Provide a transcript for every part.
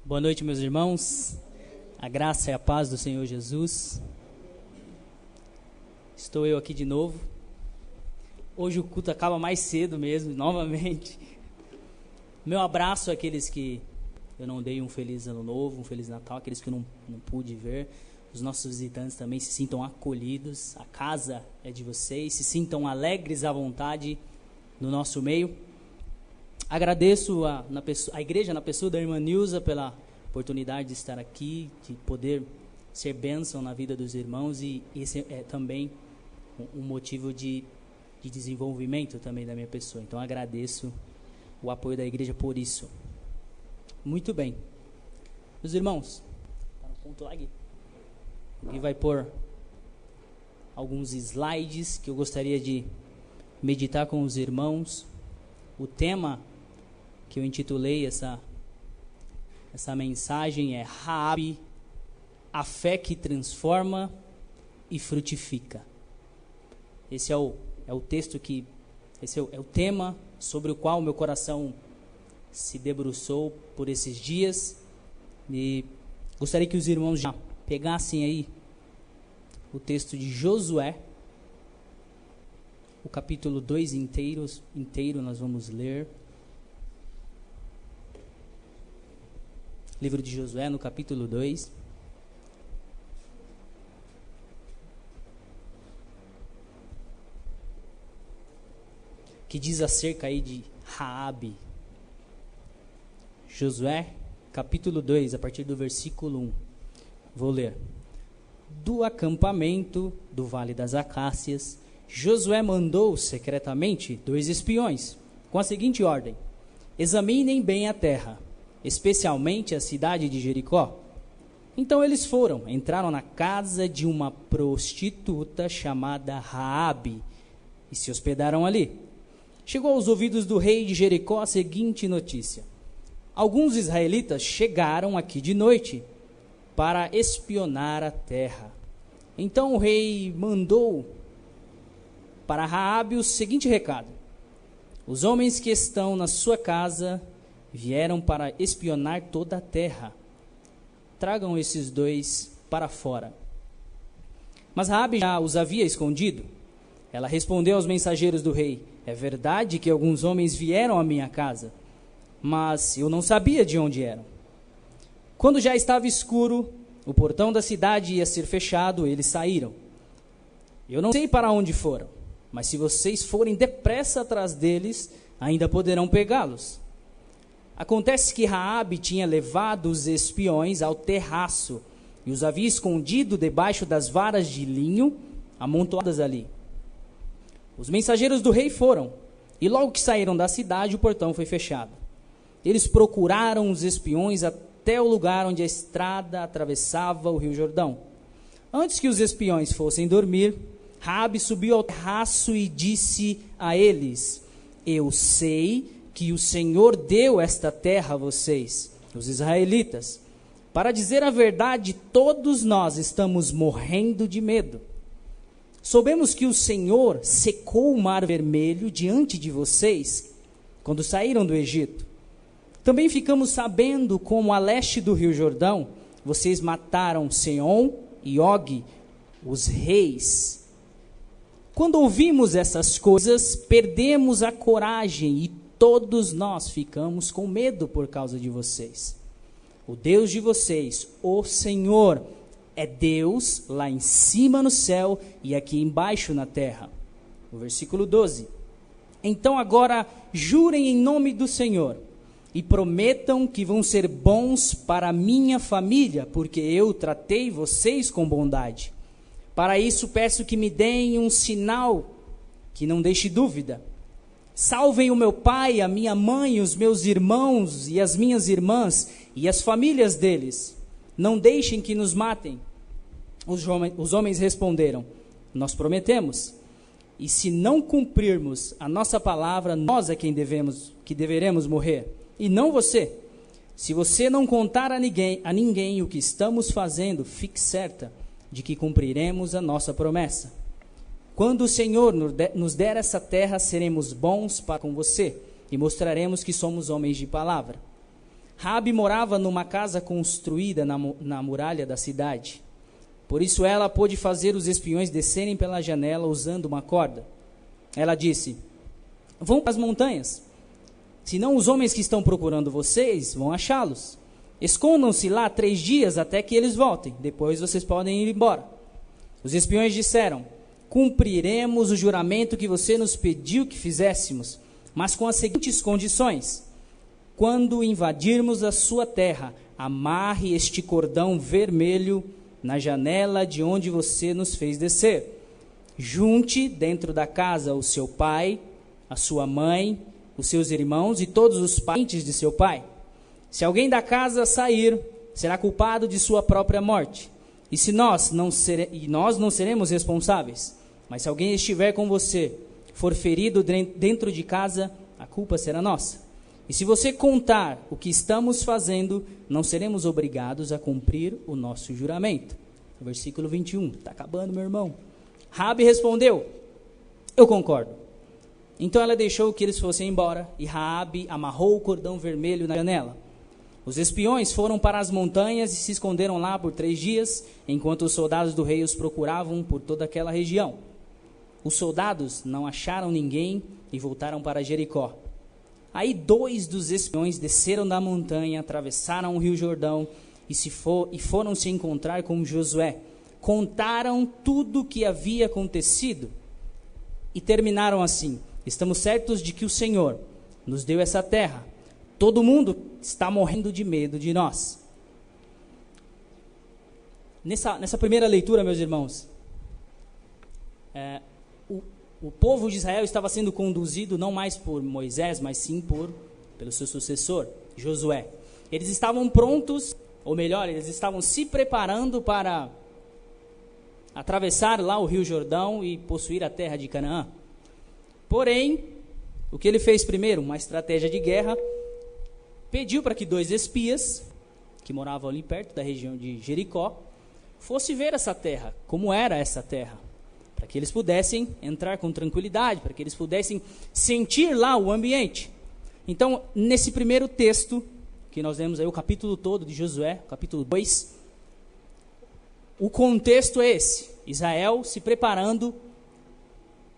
Boa noite, meus irmãos. A graça e a paz do Senhor Jesus. Estou eu aqui de novo. Hoje o culto acaba mais cedo mesmo, novamente. Meu abraço àqueles que eu não dei um feliz ano novo, um feliz Natal, aqueles que eu não pude ver. Os nossos visitantes também se sintam acolhidos. A casa é de vocês, se sintam alegres à vontade no nosso meio. Agradeço a igreja, na pessoa da irmã Nilza, pela oportunidade de estar aqui, de poder ser bênção na vida dos irmãos, e esse é também um motivo de desenvolvimento também da minha pessoa. Então agradeço o apoio da igreja por isso. Muito bem. Meus irmãos, está no ponto lá, Gui? O Gui vai pôr alguns slides que eu gostaria de meditar com os irmãos. O tema que eu intitulei essa mensagem é Raabe, a fé que transforma e frutifica. Esse é o texto esse é o tema sobre o qual meu coração se debruçou por esses dias, e gostaria que os irmãos já pegassem aí o texto de Josué, o capítulo 2 inteiro nós vamos ler. Livro de Josué, no capítulo 2. Que diz acerca aí de Raabe. Josué, capítulo 2, a partir do versículo 1. Vou ler. Do acampamento do Vale das Acácias, Josué mandou secretamente 2 espiões, com a seguinte ordem: examinem bem a terra, especialmente a cidade de Jericó. Então eles entraram na casa de uma prostituta chamada Raabe e se hospedaram ali. Chegou aos ouvidos do rei de Jericó a seguinte notícia: alguns israelitas chegaram aqui de noite para espionar a terra. Então o rei mandou para Raabe o seguinte recado: os homens que estão na sua casa vieram para espionar toda a terra. Tragam esses 2 para fora. Mas Raabe já os havia escondido. Ela respondeu aos mensageiros do rei: é verdade que alguns homens vieram à minha casa, mas eu não sabia de onde eram. Quando já estava escuro, o portão da cidade ia ser fechado, eles saíram. Eu não sei para onde foram, mas se vocês forem depressa atrás deles, ainda poderão pegá-los. Acontece que Raabe tinha levado os espiões ao terraço e os havia escondido debaixo das varas de linho amontoadas ali. Os mensageiros do rei foram, e logo que saíram da cidade, o portão foi fechado. Eles procuraram os espiões até o lugar onde a estrada atravessava o rio Jordão. Antes que os espiões fossem dormir, Raabe subiu ao terraço e disse a eles: eu sei que o Senhor deu esta terra a vocês, os israelitas. Para dizer a verdade, todos nós estamos morrendo de medo. Soubemos que o Senhor secou o mar vermelho diante de vocês quando saíram do Egito. Também ficamos sabendo como a leste do rio Jordão vocês mataram Seom e Og, os reis. Quando ouvimos essas coisas, perdemos a coragem e todos nós ficamos com medo por causa de vocês. O Deus de vocês, o Senhor, é Deus lá em cima no céu e aqui embaixo na terra. O versículo 12. Então agora jurem em nome do Senhor e prometam que vão ser bons para a minha família, porque eu tratei vocês com bondade. Para isso peço que me deem um sinal que não deixe dúvida. Salvem o meu pai, a minha mãe, os meus irmãos e as minhas irmãs e as famílias deles. Não deixem que nos matem. Os homens responderam: nós prometemos. E se não cumprirmos a nossa palavra, nós é quem deveremos morrer, e não você. Se você não contar a ninguém o que estamos fazendo, fique certa de que cumpriremos a nossa promessa. Quando o Senhor nos der essa terra, seremos bons para com você e mostraremos que somos homens de palavra. Raabe morava numa casa construída na muralha da cidade. Por isso ela pôde fazer os espiões descerem pela janela usando uma corda. Ela disse: vão para as montanhas, senão os homens que estão procurando vocês vão achá-los. Escondam-se lá 3 dias até que eles voltem, depois vocês podem ir embora. Os espiões disseram: cumpriremos o juramento que você nos pediu que fizéssemos, mas com as seguintes condições: quando invadirmos a sua terra, amarre este cordão vermelho na janela de onde você nos fez descer. Junte dentro da casa o seu pai, a sua mãe, os seus irmãos e todos os parentes de seu pai. Se alguém da casa sair, será culpado de sua própria morte. E nós não seremos responsáveis. Mas se alguém estiver com você, for ferido dentro de casa, a culpa será nossa. E se você contar o que estamos fazendo, não seremos obrigados a cumprir o nosso juramento. Versículo 21. Está acabando, meu irmão. Raabe respondeu: eu concordo. Então ela deixou que eles fossem embora, e Raabe amarrou o cordão vermelho na janela. Os espiões foram para as montanhas e se esconderam lá por 3 dias, enquanto os soldados do rei os procuravam por toda aquela região. Os soldados não acharam ninguém e voltaram para Jericó. Aí 2 dos espiões desceram da montanha, atravessaram o rio Jordão e foram se encontrar com Josué. Contaram tudo o que havia acontecido e terminaram assim: estamos certos de que o Senhor nos deu essa terra. Todo mundo está morrendo de medo de nós. Nessa primeira leitura, meus irmãos, o povo de Israel estava sendo conduzido não mais por Moisés, mas sim pelo seu sucessor, Josué. Eles estavam prontos, ou melhor, eles estavam se preparando para atravessar lá o rio Jordão e possuir a terra de Canaã. Porém, o que ele fez primeiro? Uma estratégia de guerra. Pediu para que 2 espias, que moravam ali perto da região de Jericó, fossem ver essa terra, como era essa terra, para que eles pudessem entrar com tranquilidade, para que eles pudessem sentir lá o ambiente. Então, nesse primeiro texto, que nós lemos aí o capítulo todo de Josué, capítulo 2, o contexto é esse: Israel se preparando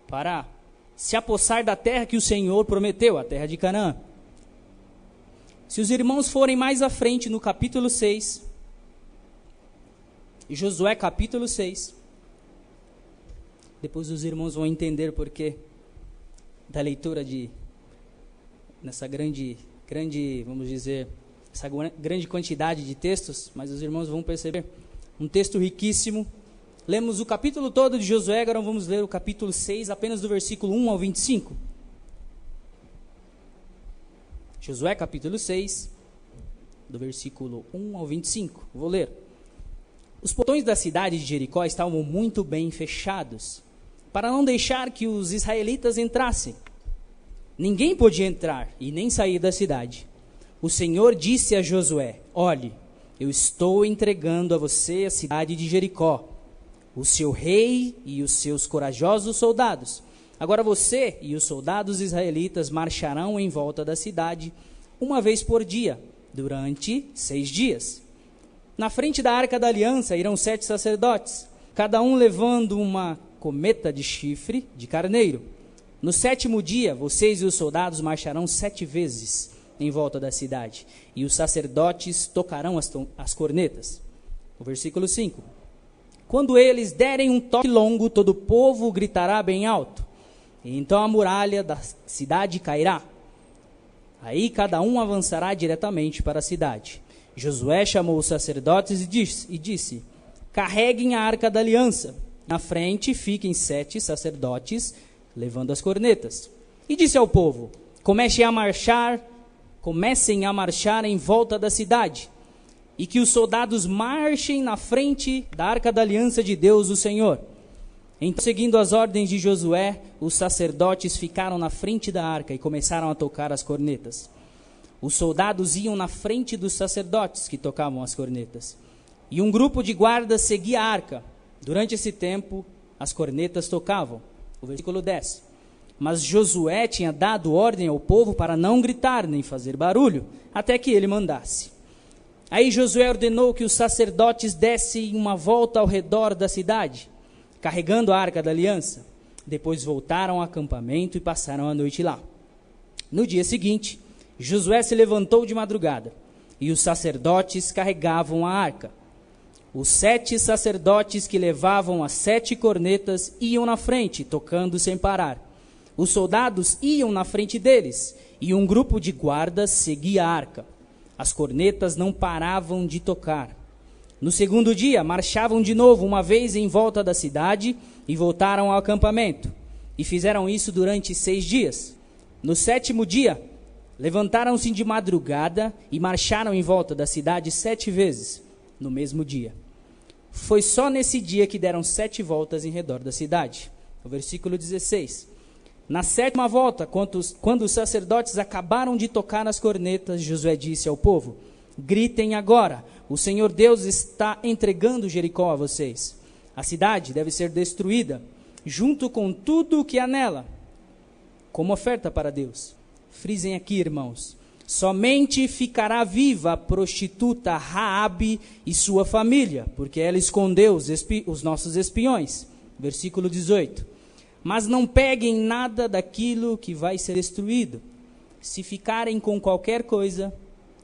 para se apossar da terra que o Senhor prometeu, a terra de Canaã. Se os irmãos forem mais à frente no capítulo 6, Josué capítulo 6, depois os irmãos vão entender porquê da leitura nessa grande, vamos dizer, essa grande quantidade de textos, mas os irmãos vão perceber um texto riquíssimo. Lemos o capítulo todo de Josué, agora vamos ler o capítulo 6, apenas do versículo 1 ao 25. Josué capítulo 6, do versículo 1 ao 25. Vou ler. Os portões da cidade de Jericó estavam muito bem fechados, para não deixar que os israelitas entrassem. Ninguém podia entrar e nem sair da cidade. O Senhor disse a Josué: olhe, eu estou entregando a você a cidade de Jericó, o seu rei e os seus corajosos soldados. Agora você e os soldados israelitas marcharão em volta da cidade uma vez por dia, durante 6 dias. Na frente da arca da aliança irão 7 sacerdotes, cada um levando uma cometa de chifre de carneiro. No 7º dia, vocês e os soldados marcharão 7 vezes em volta da cidade, e os sacerdotes tocarão as cornetas. O versículo 5. Quando eles derem um toque longo, todo o povo gritará bem alto. E então a muralha da cidade cairá. Aí cada um avançará diretamente para a cidade. Josué chamou os sacerdotes e disse: carreguem a arca da aliança. Na frente fiquem 7 sacerdotes levando as cornetas. E disse ao povo: comecem a marchar em volta da cidade, e que os soldados marchem na frente da arca da aliança de Deus, o Senhor. Então, seguindo as ordens de Josué, os sacerdotes ficaram na frente da arca e começaram a tocar as cornetas. Os soldados iam na frente dos sacerdotes que tocavam as cornetas, e um grupo de guardas seguia a arca. Durante esse tempo, as cornetas tocavam. O versículo 10. Mas Josué tinha dado ordem ao povo para não gritar nem fazer barulho, até que ele mandasse. Aí Josué ordenou que os sacerdotes dessem uma volta ao redor da cidade, carregando a arca da aliança. Depois voltaram ao acampamento e passaram a noite lá. No dia seguinte, Josué se levantou de madrugada, e os sacerdotes carregavam a arca. Os 7 sacerdotes que levavam as 7 cornetas iam na frente, tocando sem parar. Os soldados iam na frente deles, e um grupo de guardas seguia a arca. As cornetas não paravam de tocar. No segundo dia, marchavam de novo uma vez em volta da cidade e voltaram ao acampamento. E fizeram isso durante 6 dias. No 7º dia, levantaram-se de madrugada e marcharam em volta da cidade 7 vezes, no mesmo dia. Foi só nesse dia que deram 7 voltas em redor da cidade. O versículo 16. Na 7ª volta, quando os sacerdotes acabaram de tocar nas cornetas, Josué disse ao povo: gritem agora, o Senhor Deus está entregando Jericó a vocês. A cidade deve ser destruída, junto com tudo o que há nela, como oferta para Deus. Frisem aqui, irmãos, somente ficará viva a prostituta Raabe e sua família, porque ela escondeu os nossos espiões. Versículo 18. Mas não peguem nada daquilo que vai ser destruído. Se ficarem com qualquer coisa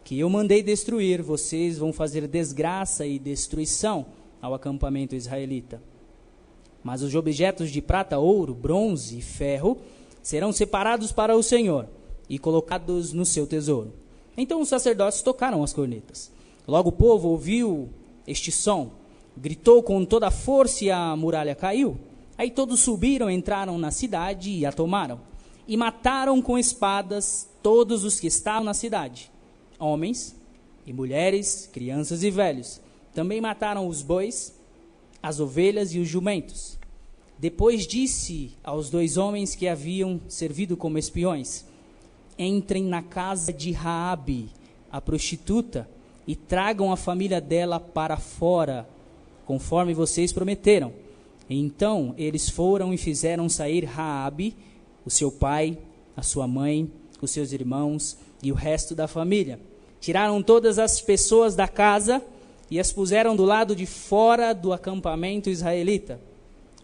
que eu mandei destruir, vocês vão fazer desgraça e destruição ao acampamento israelita. Mas os objetos de prata, ouro, bronze e ferro serão separados para o Senhor e colocados no seu tesouro. Então os sacerdotes tocaram as cornetas. Logo o povo ouviu este som, gritou com toda a força e a muralha caiu. Aí todos subiram, entraram na cidade e a tomaram. E mataram com espadas todos os que estavam na cidade, homens e mulheres, crianças e velhos. Também mataram os bois, as ovelhas e os jumentos. Depois disse aos 2 homens que haviam servido como espiões: entrem na casa de Raabe, a prostituta, e tragam a família dela para fora, conforme vocês prometeram. Então eles foram e fizeram sair Raabe, o seu pai, a sua mãe, os seus irmãos e o resto da família. Tiraram todas as pessoas da casa e as puseram do lado de fora do acampamento israelita.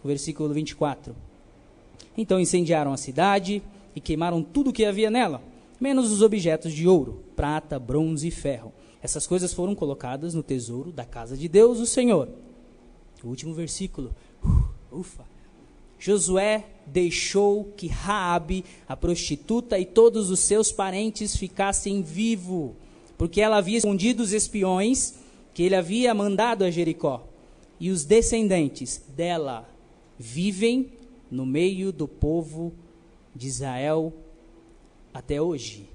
Versículo 24. Então incendiaram a cidade e queimaram tudo o que havia nela, menos os objetos de ouro, prata, bronze e ferro. Essas coisas foram colocadas no tesouro da casa de Deus, o Senhor. O último versículo. Ufa! Josué deixou que Raabe, a prostituta, e todos os seus parentes ficassem vivos, porque ela havia escondido os espiões que ele havia mandado a Jericó. E os descendentes dela vivem no meio do povo de Israel até hoje.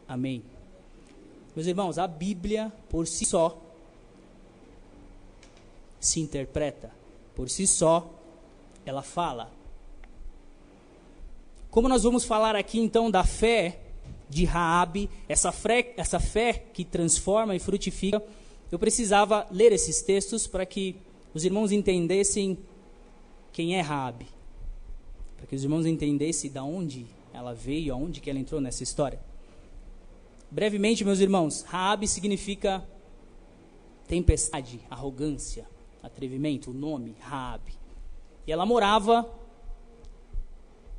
Amém. Meus irmãos, a Bíblia por si só se interpreta, por si só ela fala. Como nós vamos falar aqui então da fé de Raabe, essa fé que transforma e frutifica, eu precisava ler esses textos para que os irmãos entendessem quem é Raabe, para que os irmãos entendessem de onde ela veio, aonde que ela entrou nessa história. Brevemente, meus irmãos, Raabe significa tempestade, arrogância, atrevimento, o nome Raabe. E ela morava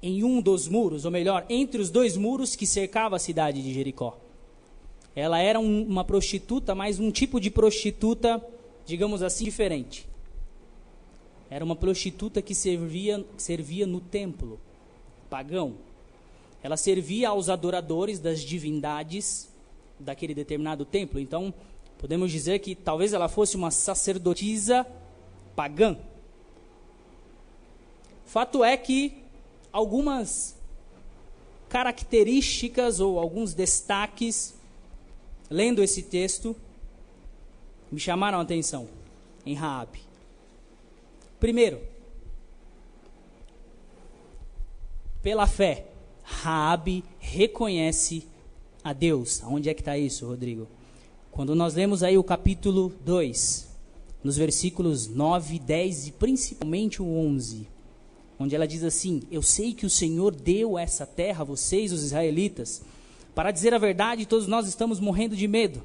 em um dos muros, ou melhor, entre os 2 muros que cercavam a cidade de Jericó. Ela era uma prostituta, mas um tipo de prostituta, digamos assim, diferente. Era uma prostituta que servia no templo pagão. Ela servia aos adoradores das divindades daquele determinado templo. Então, podemos dizer que talvez ela fosse uma sacerdotisa pagã. Fato é que algumas características ou alguns destaques, lendo esse texto, me chamaram a atenção em Raabe. Primeiro, pela fé, Raabe reconhece a Deus. Onde é que está isso, Rodrigo? Quando nós lemos aí o capítulo 2, nos versículos 9, 10 e principalmente o 11, onde ela diz assim: eu sei que o Senhor deu essa terra a vocês, os israelitas. Para dizer a verdade, todos nós estamos morrendo de medo.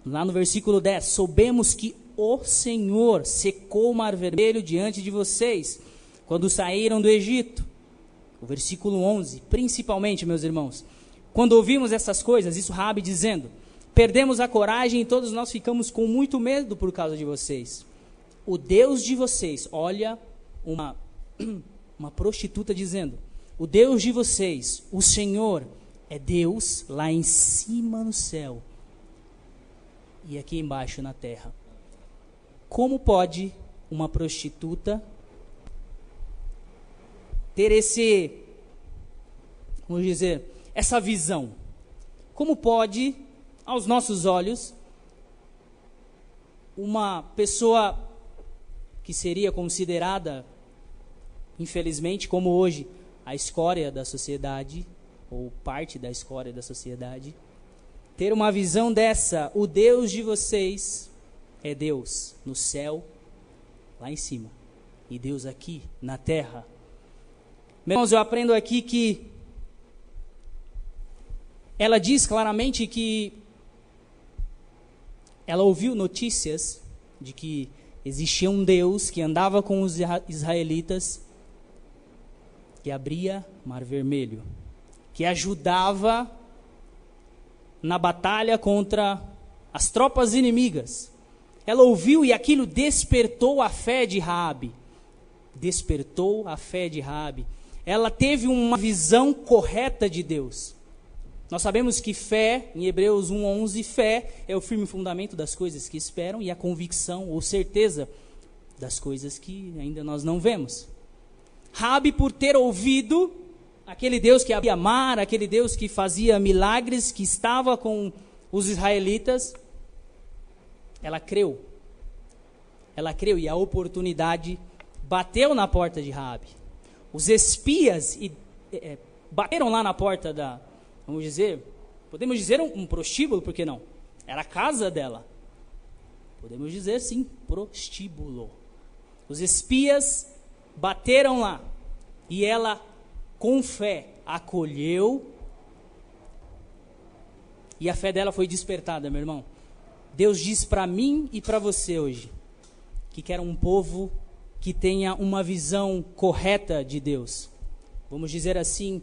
Lá no versículo 10, soubemos que o Senhor secou o mar vermelho diante de vocês, quando saíram do Egito. O versículo 11, principalmente, meus irmãos, quando ouvimos essas coisas, isso Raabe dizendo, perdemos a coragem e todos nós ficamos com muito medo por causa de vocês. O Deus de vocês, olha uma prostituta dizendo, o Deus de vocês, o Senhor, é Deus lá em cima no céu e aqui embaixo na terra. Como pode uma prostituta ter essa visão? Como pode, aos nossos olhos, uma pessoa que seria considerada, infelizmente, como hoje, a escória da sociedade, ou parte da escória da sociedade, ter uma visão dessa? O Deus de vocês é Deus no céu, lá em cima, e Deus aqui na terra. Meus irmãos, eu aprendo aqui que ela diz claramente que ela ouviu notícias de que existia um Deus que andava com os israelitas, que abria Mar Vermelho, que ajudava na batalha contra as tropas inimigas. Ela ouviu e aquilo despertou a fé de Raabe. Despertou a fé de Raabe. Ela teve uma visão correta de Deus. Nós sabemos que fé, em Hebreus 1:11, fé é o firme fundamento das coisas que esperam e a convicção ou certeza das coisas que ainda nós não vemos. Raabe, por ter ouvido aquele Deus que abria mar, aquele Deus que fazia milagres, que estava com os israelitas, ela creu. Ela creu e a oportunidade bateu na porta de Raabe. Os espias bateram lá na porta da, podemos dizer um prostíbulo, por que não? Era a casa dela. Podemos dizer sim, prostíbulo. Os espias bateram lá e ela, com fé, acolheu e a fé dela foi despertada, meu irmão. Deus diz para mim e para você hoje que quer um povo que tenha uma visão correta de Deus. Vamos dizer assim,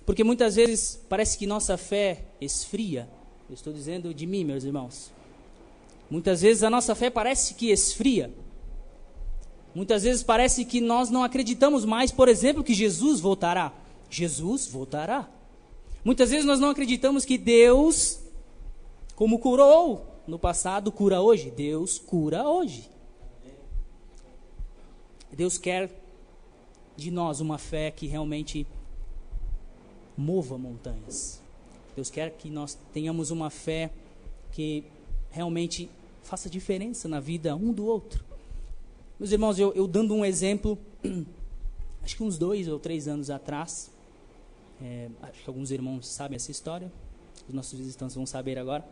porque muitas vezes parece que nossa fé esfria. Eu estou dizendo de mim, meus irmãos. Muitas vezes a nossa fé parece que esfria. Muitas vezes parece que nós não acreditamos mais, por exemplo, que Jesus voltará. Jesus voltará. Muitas vezes nós não acreditamos que Deus, como curou no passado, cura hoje. Deus cura hoje. Deus quer de nós uma fé que realmente mova montanhas. Deus quer que nós tenhamos uma fé que realmente faça diferença na vida um do outro. Meus irmãos, eu dando um exemplo, acho que uns 2 ou 3 anos atrás, acho que alguns irmãos sabem essa história, os nossos visitantes vão saber agora.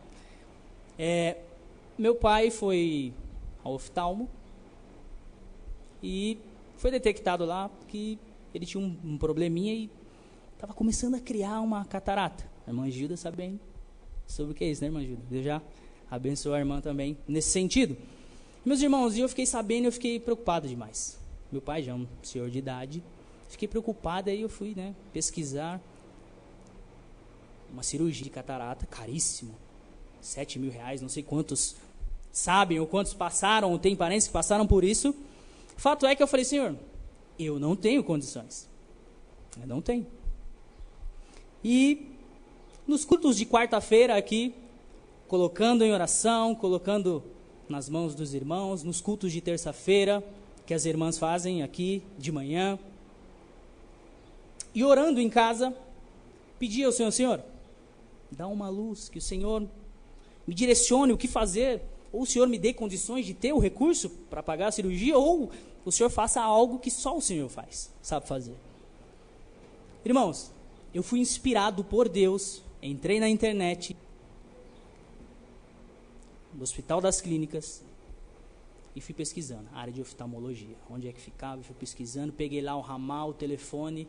Meu pai foi ao oftalmo e foi detectado lá que ele tinha um probleminha e estava começando a criar uma catarata. A irmã Gilda sabe bem sobre o que é isso, né, irmã Gilda? Deus já abençoou a irmã também nesse sentido. Meus irmãos, eu fiquei sabendo e eu fiquei preocupado demais. Meu pai já é um senhor de idade, fiquei preocupado, aí eu fui pesquisar uma cirurgia de catarata, caríssimo, 7 mil reais, não sei quantos sabem ou quantos passaram, ou tem parentes que passaram por isso. Fato é que eu falei, Senhor, eu não tenho condições. Eu não tenho. E nos cultos de quarta-feira aqui, colocando em oração, colocando nas mãos dos irmãos, nos cultos de terça-feira, que as irmãs fazem aqui de manhã, e orando em casa, pedi ao Senhor, Senhor, dá uma luz, que o Senhor me direcione o que fazer, ou o Senhor me dê condições de ter o recurso para pagar a cirurgia, ou o Senhor faça algo que só o Senhor sabe fazer. Irmãos, eu fui inspirado por Deus, entrei na internet, no Hospital das Clínicas, E fui pesquisando, a área de oftalmologia. Onde é que ficava? Fui pesquisando, peguei lá o ramal, o telefone.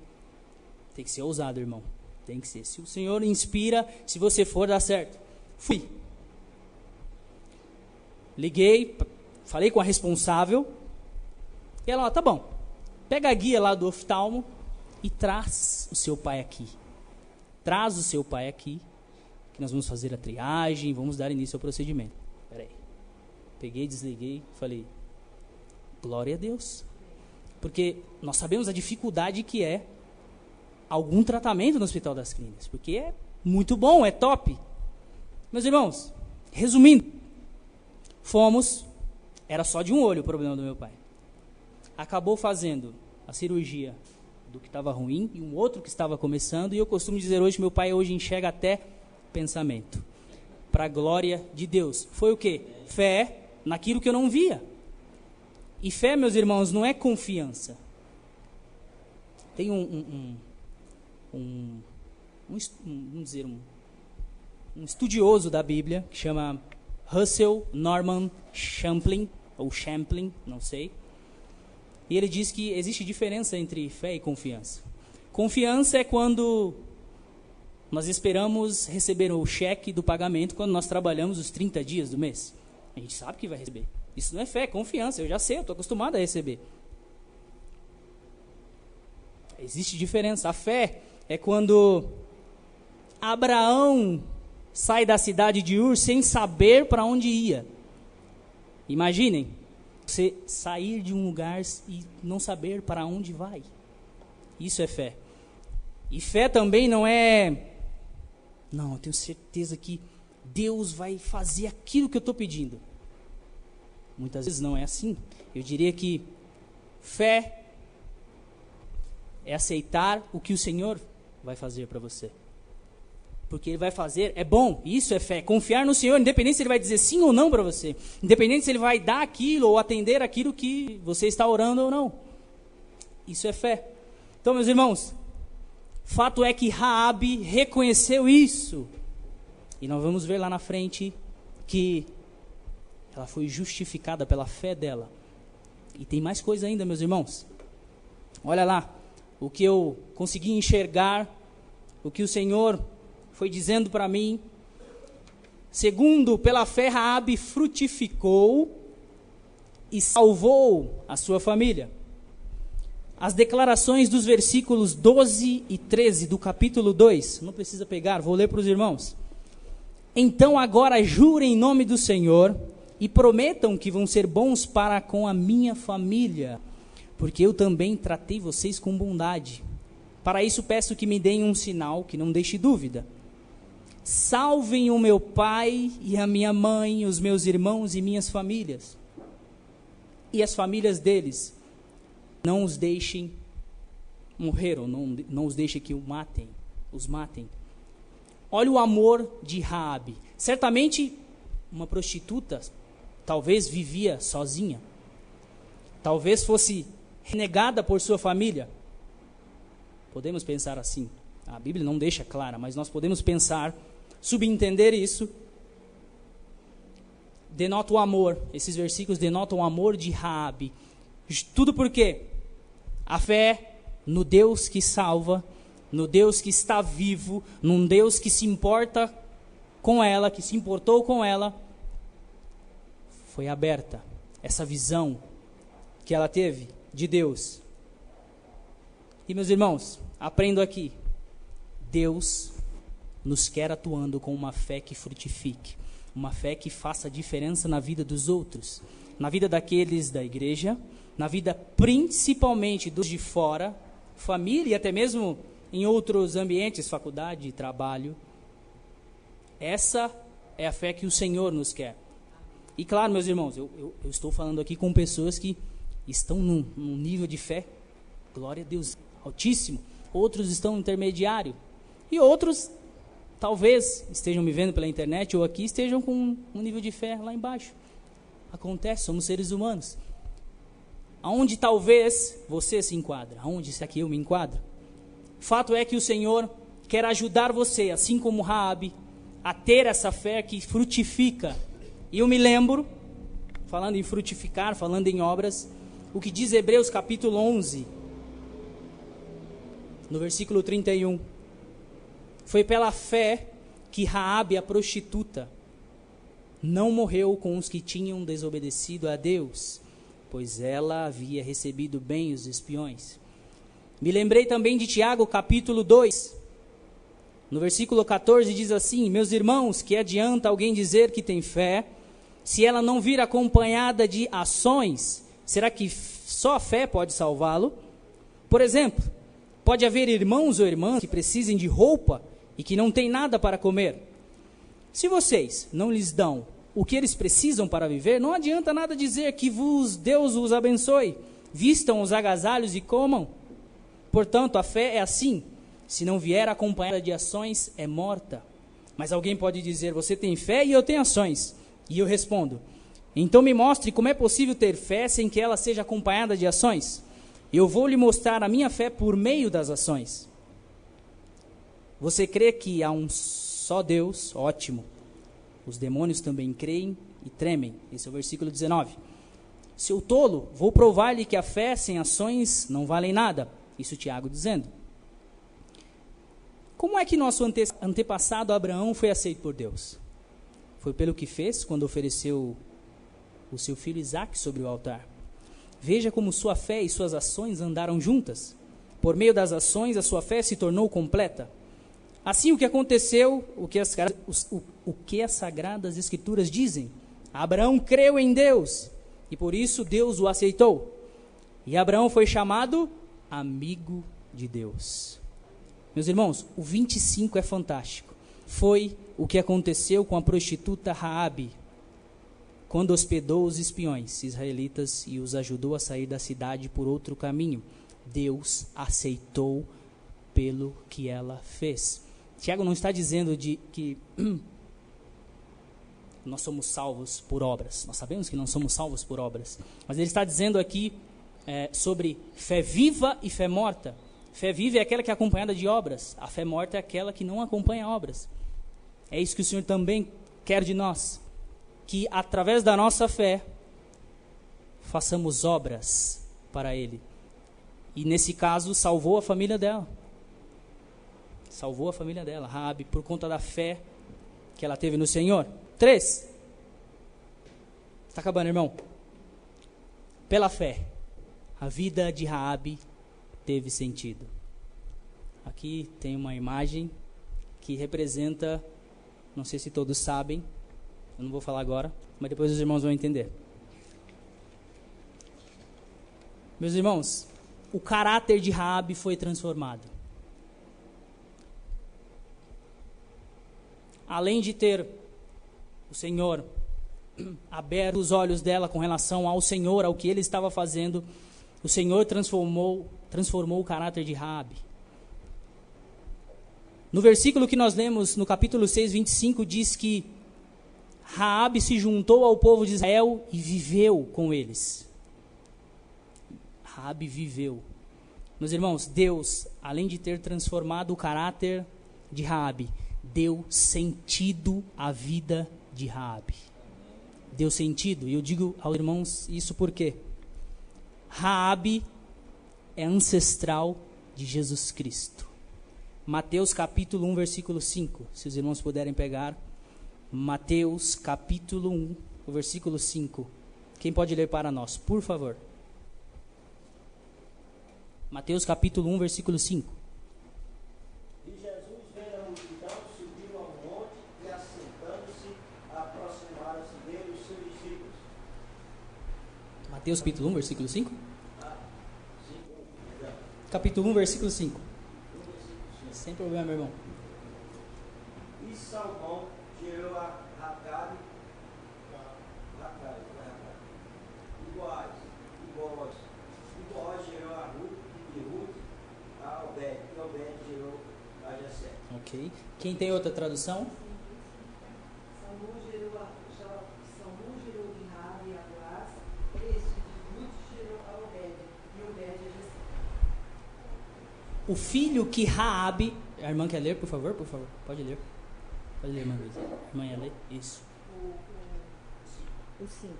Tem que ser ousado, irmão. Tem que ser. Se o Senhor inspira, se você for, dá certo. Fui. Liguei, falei com a responsável. E ela, tá bom. Pega a guia lá do oftalmo e traz o seu pai aqui. Traz o seu pai aqui, que nós vamos fazer a triagem, vamos dar início ao procedimento. Peraí. Peguei, desliguei, falei, glória a Deus. Porque nós sabemos a dificuldade que é algum tratamento no Hospital das Clínicas. Porque é muito bom, é top. Meus irmãos, resumindo, fomos, era só de um olho o problema do meu pai. Acabou fazendo a cirurgia do que estava ruim e um outro que estava começando, e eu costumo dizer hoje, meu pai hoje enxerga até pensamento. Para a glória de Deus. Foi o quê? Fé naquilo que eu não via. E fé, meus irmãos, não é confiança. Tem um estudioso da Bíblia, que chama Russell Norman Champlin, ou Champlin, não sei. E ele diz que existe diferença entre fé e confiança. Confiança é quando nós esperamos receber o cheque do pagamento quando nós trabalhamos os 30 dias do mês. A gente sabe que vai receber. Isso não é fé, é confiança. Eu já sei, eu estou acostumado a receber. Existe diferença. A fé é quando Abraão sai da cidade de Ur sem saber para onde ia. Imaginem, você sair de um lugar e não saber para onde vai. Isso é fé. E fé também não é... Não, eu tenho certeza que Deus vai fazer aquilo que eu estou pedindo. Muitas vezes não é assim. Eu diria que fé é aceitar o que o Senhor vai fazer para você. Porque Ele vai fazer, é bom, isso é fé. Confiar no Senhor, independente se Ele vai dizer sim ou não para você. Independente se Ele vai dar aquilo ou atender aquilo que você está orando ou não. Isso é fé. Então, meus irmãos, fato é que Raabe reconheceu isso. E nós vamos ver lá na frente que ela foi justificada pela fé dela. E tem mais coisa ainda, meus irmãos. Olha lá, o que eu consegui enxergar, o que o Senhor foi dizendo para mim. Segundo, pela fé, Raabe frutificou e salvou a sua família. As declarações dos versículos 12 e 13 do capítulo 2, não precisa pegar, vou ler para os irmãos. Então agora jurem em nome do Senhor e prometam que vão ser bons para com a minha família, porque eu também tratei vocês com bondade. Para isso peço que me deem um sinal que não deixe dúvida. Salvem o meu pai e a minha mãe, os meus irmãos e minhas famílias. E as famílias deles, não os deixem morrer, ou não os deixem que os matem. Olha o amor de Raabe. Certamente, uma prostituta, talvez vivia sozinha. Talvez fosse renegada por sua família. Podemos pensar assim. A Bíblia não deixa clara, mas nós podemos pensar, subentender isso. Denota o amor. Esses versículos denotam o amor de Raabe. Tudo por quê? A fé no Deus que salva, no Deus que está vivo, num Deus que se importa com ela, que se importou com ela, foi aberta. Essa visão que ela teve de Deus. E meus irmãos, aprendo aqui. Deus nos quer atuando com uma fé que frutifique. Uma fé que faça diferença na vida dos outros. Na vida daqueles da igreja, na vida principalmente dos de fora, família e até mesmo em outros ambientes, faculdade, trabalho. Essa é a fé que o Senhor nos quer. E claro, meus irmãos, eu estou falando aqui com pessoas que estão num nível de fé, glória a Deus, altíssimo. Outros estão intermediário. E outros, talvez, estejam me vendo pela internet ou aqui, estejam com um nível de fé lá embaixo. Acontece, somos seres humanos. Aonde talvez você se enquadra? Aonde isso aqui eu me enquadro? Fato é que o Senhor quer ajudar você, assim como Raabe, a ter essa fé que frutifica. E eu me lembro, falando em frutificar, falando em obras, o que diz Hebreus capítulo 11, no versículo 31. Foi pela fé que Raabe, a prostituta, não morreu com os que tinham desobedecido a Deus, pois ela havia recebido bem os espiões. Me lembrei também de Tiago capítulo 2, no versículo 14 diz assim: meus irmãos, que adianta alguém dizer que tem fé, se ela não vir acompanhada de ações? Será que só a fé pode salvá-lo? Por exemplo, pode haver irmãos ou irmãs que precisem de roupa e que não têm nada para comer. Se vocês não lhes dão o que eles precisam para viver, não adianta nada dizer que Deus os abençoe, vistam os agasalhos e comam. Portanto, a fé é assim: se não vier acompanhada de ações, é morta. Mas alguém pode dizer: você tem fé e eu tenho ações. E eu respondo: então me mostre como é possível ter fé sem que ela seja acompanhada de ações. Eu vou lhe mostrar a minha fé por meio das ações. Você crê que há um só Deus? Ótimo. Os demônios também creem e tremem. Esse é o versículo 19. Seu tolo, vou provar-lhe que a fé sem ações não vale nada. Isso Tiago dizendo. Como é que nosso antepassado Abraão foi aceito por Deus? Foi pelo que fez quando ofereceu o seu filho Isaque sobre o altar. Veja como sua fé e suas ações andaram juntas. Por meio das ações, a sua fé se tornou completa. Assim, o que aconteceu, o que as Sagradas Escrituras dizem? Abraão creu em Deus, e por isso Deus o aceitou. E Abraão foi chamado amigo de Deus. Meus irmãos, o 25 é fantástico. Foi o que aconteceu com a prostituta Raabe, quando hospedou os espiões israelitas e os ajudou a sair da cidade por outro caminho. Deus aceitou pelo que ela fez. Tiago não está dizendo que nós somos salvos por obras. Nós sabemos que não somos salvos por obras. Mas ele está dizendo aqui sobre fé viva e fé morta. Fé viva é aquela que é acompanhada de obras. A fé morta é aquela que não acompanha obras. É isso que o Senhor também quer de nós. Que através da nossa fé, façamos obras para Ele. E nesse caso, salvou a família dela. Salvou a família dela, Raabe, por conta da fé que ela teve no Senhor. 3. Está acabando, irmão. Pela fé, a vida de Raabe teve sentido. Aqui tem uma imagem que representa, não sei se todos sabem, eu não vou falar agora, mas depois os irmãos vão entender. Meus irmãos, o caráter de Raabe foi transformado. Além de ter o Senhor aberto os olhos dela com relação ao Senhor, ao que Ele estava fazendo, o Senhor transformou o caráter de Raabe. No versículo que nós lemos, no capítulo 6, 25, diz que Raabe se juntou ao povo de Israel e viveu com eles. Raabe viveu. Meus irmãos, Deus, além de ter transformado o caráter de Raabe, deu sentido à vida de Raabe. Deu sentido. E eu digo aos irmãos isso porque Raabe é ancestral de Jesus Cristo. Mateus capítulo 1, versículo 5. Se os irmãos puderem pegar. Mateus capítulo 1, o versículo 5. Quem pode ler para nós, por favor? Mateus capítulo 1, versículo 5. E Jesus, vendo a multidão, subiu ao monte e, assentando-se, aproximaram-se dele os seus discípulos. Mateus capítulo 1, versículo 5? Capítulo 1, versículo 5. Sem problema, meu irmão. E Salmão gerou a Racabe, e Boaz, e Boaz gerou a Ruth, e Ruth a Obed, e Obed gerou a Jessé. Ok. Quem tem outra tradução? Salmão gerou de Raabe a Boaz, este de Ruth gerou a Obed, e Obed a Jessé. O filho que Raabe... A irmã quer ler, por favor? Por favor, pode ler. Pode ler, irmã Luísa. Irmã ia ler? Isso. O 5.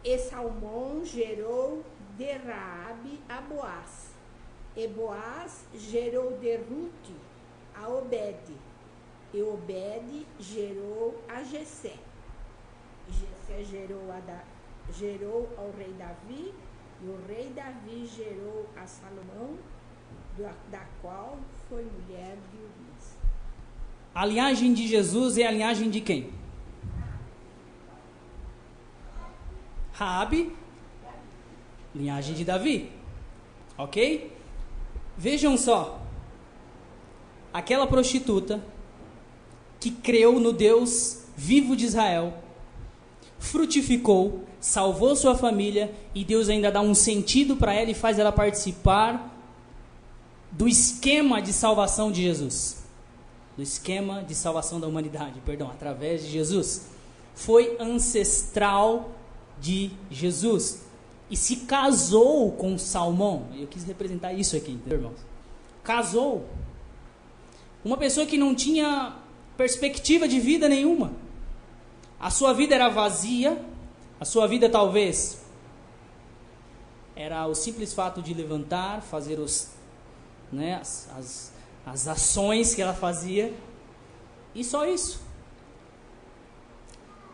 E Salmão gerou de Raabe a Boaz. E Boaz gerou de Rute a Obede. E Obede gerou a Jessé. E Jessé gerou ao rei Davi. E o rei Davi gerou a Salomão, da qual foi mulher de Urias. A linhagem de Jesus é a linhagem de quem? Raabe, linhagem de Davi. Ok? Vejam só. Aquela prostituta que creu no Deus vivo de Israel, frutificou, salvou sua família, e Deus ainda dá um sentido para ela e faz ela participar do esquema de salvação de Jesus. Do esquema de salvação da humanidade, através de Jesus. Foi ancestral de Jesus. E se casou com Salmão. Eu quis representar isso aqui, entendeu, irmãos? Casou. Uma pessoa que não tinha perspectiva de vida nenhuma. A sua vida era vazia. A sua vida talvez era o simples fato de levantar, fazer as ações que ela fazia, e só isso.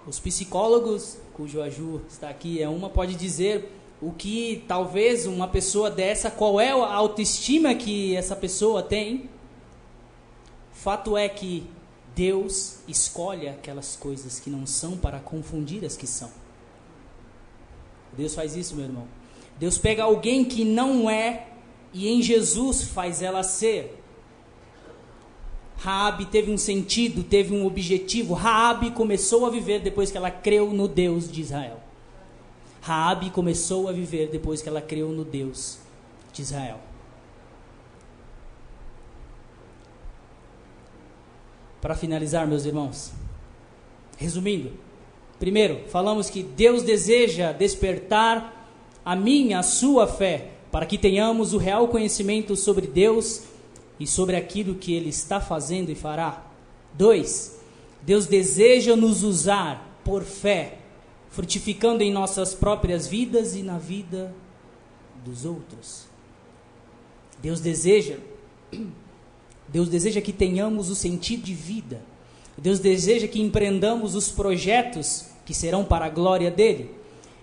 Os psicólogos, cujo Aju está aqui, pode dizer o que talvez uma pessoa dessa, qual é a autoestima que essa pessoa tem. Fato é que Deus escolhe aquelas coisas que não são para confundir as que são. Deus faz isso, meu irmão. Deus pega alguém que não é e em Jesus faz ela ser. Raabe teve um sentido, teve um objetivo. Raabe começou a viver depois que ela creu no Deus de Israel. Raabe começou a viver depois que ela creu no Deus de Israel. Para finalizar, meus irmãos, resumindo, primeiro, falamos que Deus deseja despertar a minha, a sua fé, para que tenhamos o real conhecimento sobre Deus e sobre aquilo que Ele está fazendo e fará. 2, Deus deseja nos usar por fé, frutificando em nossas próprias vidas e na vida dos outros. Deus deseja que tenhamos o sentido de vida. Deus deseja que empreendamos os projetos que serão para a glória dEle.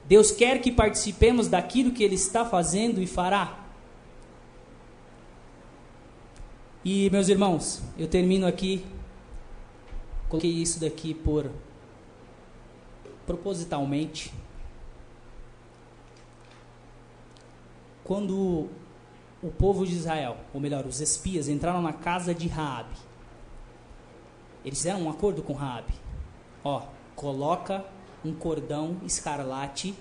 Deus quer que participemos daquilo que Ele está fazendo e fará. E, meus irmãos, eu termino aqui, coloquei isso daqui propositalmente. Quando o povo de Israel, ou melhor, os espias, entraram na casa de Raabe, eles fizeram um acordo com Raabe. Coloca um cordão escarlate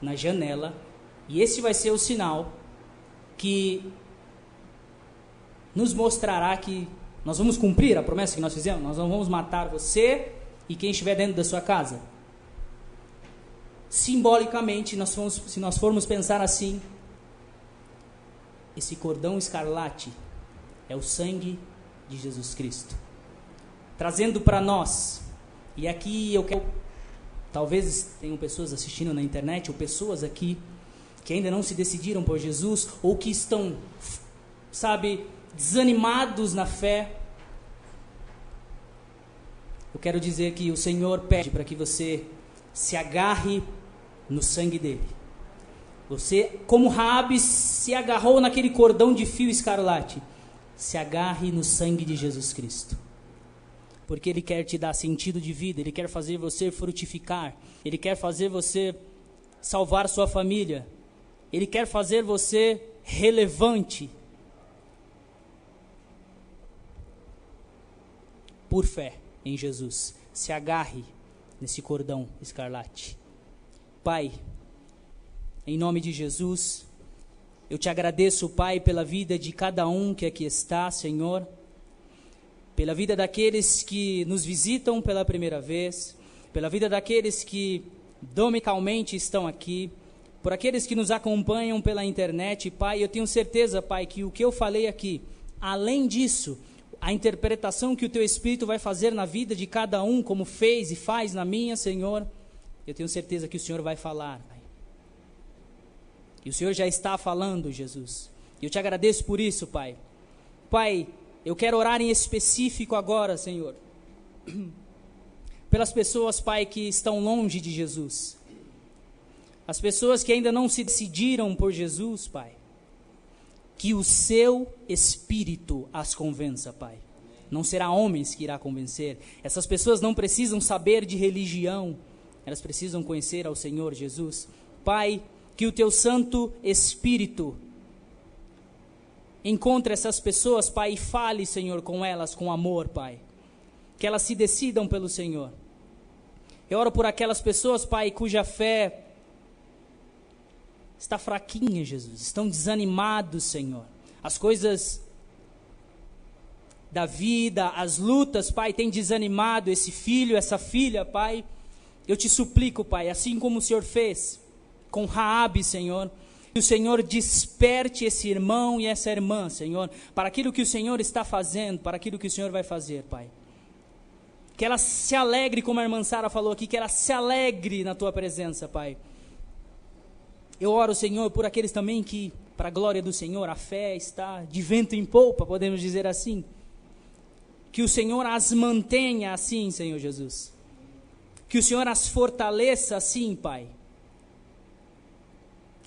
na janela, e esse vai ser o sinal que nos mostrará que nós vamos cumprir a promessa que nós fizemos. Nós não vamos matar você e quem estiver dentro da sua casa. Simbolicamente, se nós formos pensar assim, esse cordão escarlate é o sangue de Jesus Cristo, trazendo para nós. E aqui eu quero, talvez tenham pessoas assistindo na internet, ou pessoas aqui que ainda não se decidiram por Jesus, ou que estão, desanimados na fé. Eu quero dizer que o Senhor pede para que você se agarre no sangue dele. Você, como Raabe, se agarrou naquele cordão de fio escarlate. Se agarre no sangue de Jesus Cristo. Porque Ele quer te dar sentido de vida. Ele quer fazer você frutificar. Ele quer fazer você salvar sua família. Ele quer fazer você relevante. Por fé em Jesus. Se agarre nesse cordão escarlate. Pai, em nome de Jesus, eu te agradeço, Pai, pela vida de cada um que aqui está, Senhor, pela vida daqueles que nos visitam pela primeira vez, pela vida daqueles que dominicalmente estão aqui, por aqueles que nos acompanham pela internet. Pai, eu tenho certeza, Pai, que o que eu falei aqui, além disso, a interpretação que o Teu Espírito vai fazer na vida de cada um, como fez e faz na minha, Senhor, eu tenho certeza que o Senhor vai falar, Pai. E o Senhor já está falando, Jesus. E eu te agradeço por isso, Pai. Pai, eu quero orar em específico agora, Senhor, pelas pessoas, Pai, que estão longe de Jesus. As pessoas que ainda não se decidiram por Jesus, Pai. Que o seu Espírito as convença, Pai. Não será homens que irá convencer. Essas pessoas não precisam saber de religião. Elas precisam conhecer ao Senhor Jesus. Pai, que o teu Santo Espírito encontre essas pessoas, Pai, e fale, Senhor, com elas com amor, Pai. Que elas se decidam pelo Senhor. Eu oro por aquelas pessoas, Pai, cuja fé está fraquinha, Jesus. Estão desanimados, Senhor. As coisas da vida, as lutas, Pai, têm desanimado esse filho, essa filha, Pai. Eu te suplico, Pai, assim como o Senhor fez com Raabe, Senhor, que o Senhor desperte esse irmão e essa irmã, Senhor, para aquilo que o Senhor está fazendo, para aquilo que o Senhor vai fazer, Pai. Que ela se alegre, como a irmã Sara falou aqui, que ela se alegre na tua presença, Pai. Eu oro, Senhor, por aqueles também que, para a glória do Senhor, a fé está de vento em polpa, podemos dizer assim. Que o Senhor as mantenha assim, Senhor Jesus. Que o Senhor as fortaleça assim, Pai.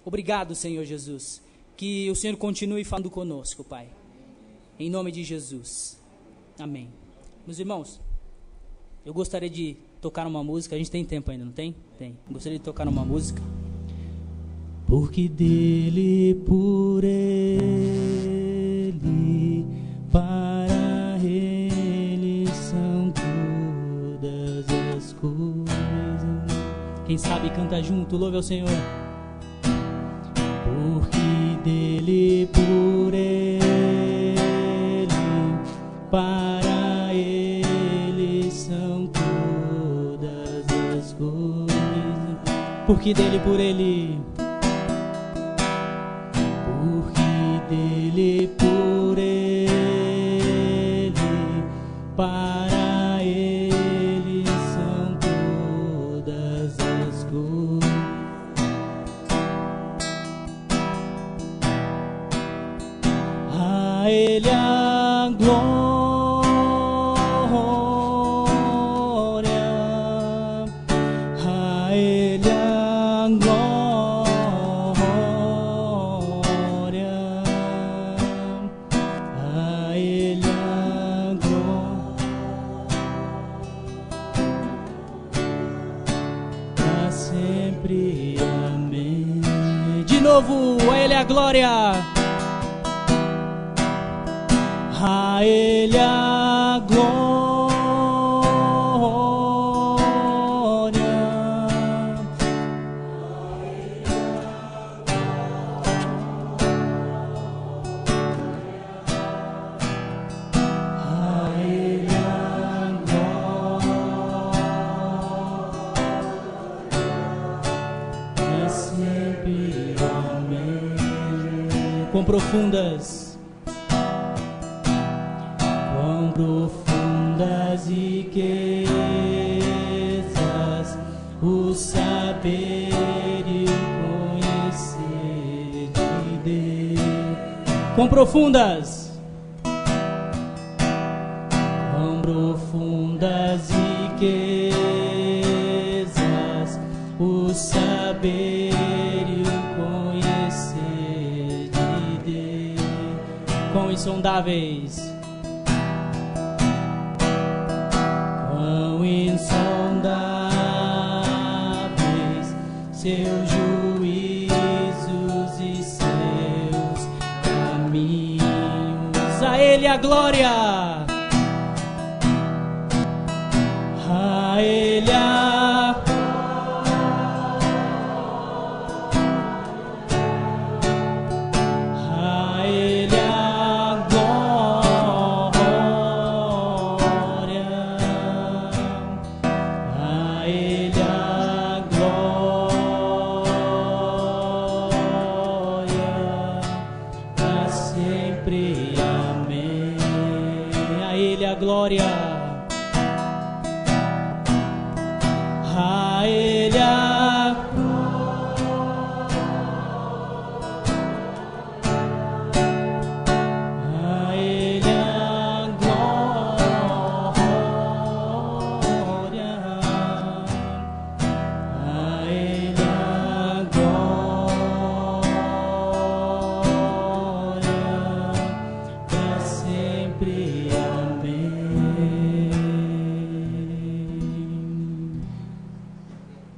Obrigado, Senhor Jesus. Que o Senhor continue falando conosco, Pai. Em nome de Jesus. Amém. Meus irmãos, eu gostaria de tocar uma música. A gente tem tempo ainda, não tem? Tem. Eu gostaria de tocar uma música. Porque dele, por ele, para ele são todas as coisas. Quem sabe canta junto, louve ao Senhor. Porque dele, por ele, para ele são todas as coisas. Porque dele, por ele, dele, por ele, para ele são todas as coisas. A ele a glória, a ele a glória. A ele a glória, a ele a glória, a ele a glória, é sempre. Quão profundas riquezas, o saber e o conhecer de Deus. Quão profundas riquezas, o saber e o conhecer de Deus. Quão insondáveis, quão insondáveis seus juízos e seus caminhos. A ele a glória, a ele a ele a glória, a ele a glória, para sempre, amém. A ele a glória, a ele a glória, sempre.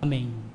Amém. Amém.